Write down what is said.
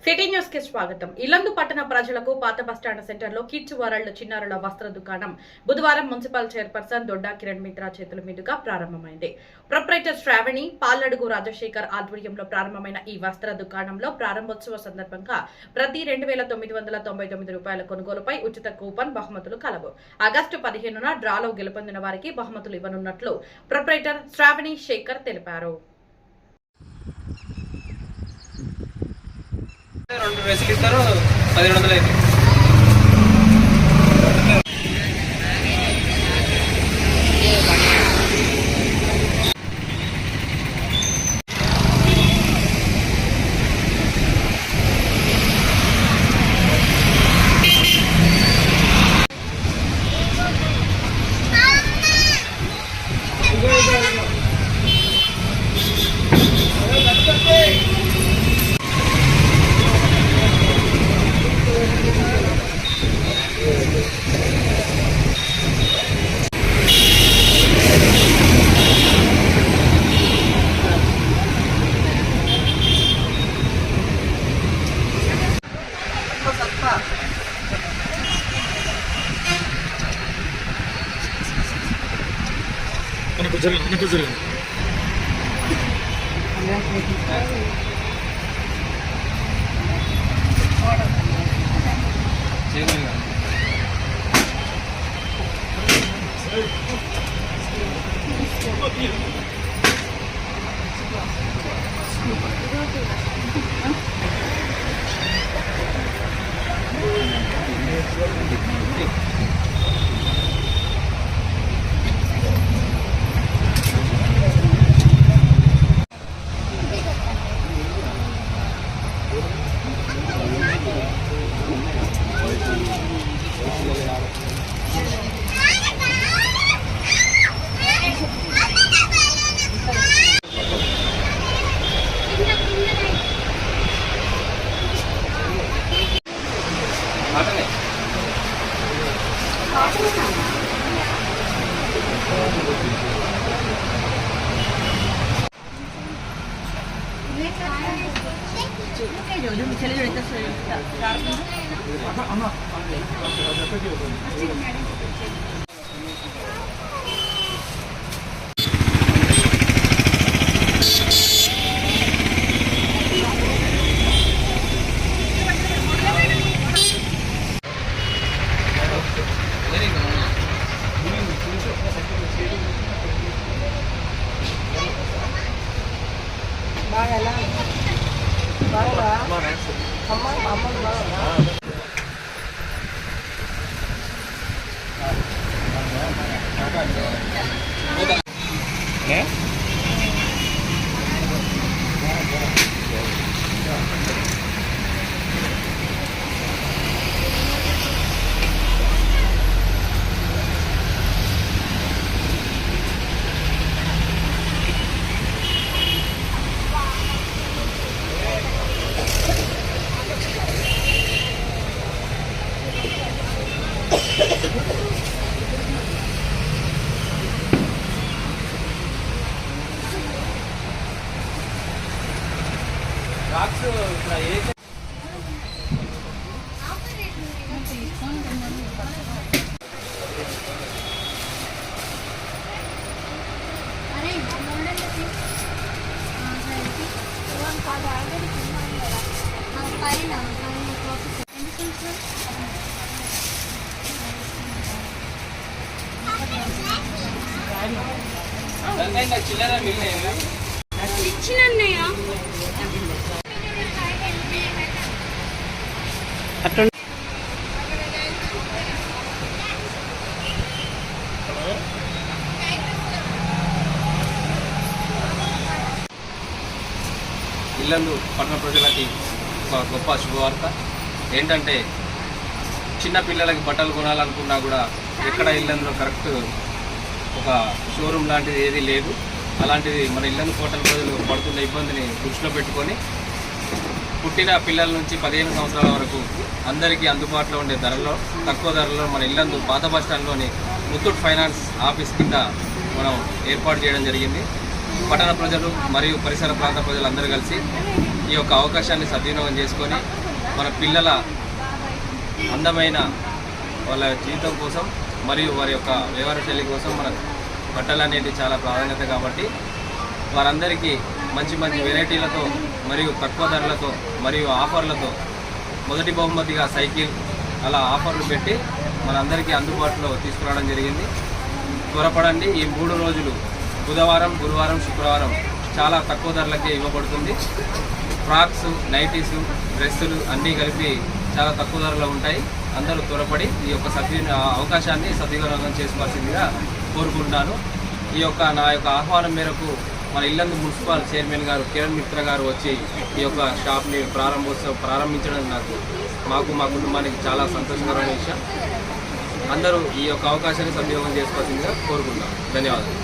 City news కి స్వాగతం. ఇల్లందు పట్టణ ప్రజలకు పాత బస్టాండ్ సెంటర్ లో కిడ్స్ వరల్డ్ చిన్నారుల వస్త్ర దుకాణం బుధవారం మున్సిపల్ చైర్పర్సన్ దొడ్డా కిరణ్ మిత్రా చేతుల మీదుగా ప్రారంభమైంది. ప్రొప్రైటర్ శ్రావణి పాలడుగు రాజశేఖర్ ఆధ్వర్యంలో ప్రారంభమైన ఈ వస్త్ర దుకాణంలో ప్రారంభోత్సవ సందర్భంగా ప్రతి 2,999 రూపాయల కొనుగోలుపై ఉచిత కూపన్ బహుమతులు కలవు. ఆగస్టు 15న డ్రాలో గెలుపొందిన వారికి బహుమతులు ఇవ్వనున్నట్లు ప్రొప్రైటర్ శ్రావణి శేఖర్ తెలిపారు. 2 డ్రెస్సులు ఇస్తారు, 1700 అయితే. చిల్లర మిగిలిన ఇల్లందు పట్టణ ప్రజలకి ఒక గొప్ప శుభవార్త ఏంటంటే చిన్న పిల్లలకి బట్టలు కొనాలనుకున్నా కూడా ఎక్కడ ఇల్లందులో కరెక్ట్ ఒక షోరూమ్ లాంటిది ఏది లేదు. అలాంటిది మన ఇల్లందు పట్టణ ప్రజలు పడుతున్న ఇబ్బందిని దృష్టిలో పెట్టుకొని పుట్టిన పిల్లల నుంచి 15 సంవత్సరాల వరకు అందరికీ అందుబాటులో ఉండే ధరలో తక్కువ ధరలో మన ఇల్లందు పాత బస్టాండ్లోని ముత్తూట్ ఫైనాన్స్ ఆఫీస్ కింద మనం ఏర్పాటు చేయడం జరిగింది. పట్టణ ప్రజలు మరియు పరిసర ప్రాంత ప్రజలందరూ కలిసి ఈ యొక్క అవకాశాన్ని సద్వినియోగం చేసుకొని మన పిల్లల అందమైన వాళ్ళ జీవితం కోసం మరియు వారి యొక్క వ్యవహార శైలి కోసం మన బట్టలు అనేవి చాలా ప్రాధాన్యత కాబట్టి వారందరికీ మంచి మంచి వెరైటీలతో మరియు తక్కువ ధరలతో మరియు ఆఫర్లతో మొదటి బహుమతిగా సైకిల్ అలా ఆఫర్లు పెట్టి మనందరికీ అందుబాటులో తీసుకురావడం జరిగింది. త్వరపడండి. ఈ 3 రోజులు బుధవారం, గురువారం, శుక్రవారం చాలా తక్కువ ధరలకే ఇవ్వబడుతుంది. ఫ్రాక్స్, నైటీస్, డ్రెస్సులు అన్నీ కలిపి చాలా తక్కువ ధరలో ఉంటాయి. అందరూ త్వరపడి ఈ యొక్క అవకాశాన్ని సద్వినియోగం చేసుకోవాల్సిందిగా కోరుకుంటున్నాను. ఈ యొక్క నా యొక్క ఆహ్వానం మేరకు మన ఇల్లందు మున్సిపల్ చైర్మన్ గారు కిరణ్ మిత్ర గారు వచ్చి ఈ యొక్క షాప్ని ప్రారంభించడం మాకు మా కుటుంబానికి చాలా సంతోషకరమైన విషయం. అందరూ ఈ యొక్క అవకాశాన్ని సద్వినియోగం చేసుకోవాల్సిందిగా కోరుకుంటున్నాను. ధన్యవాదాలు.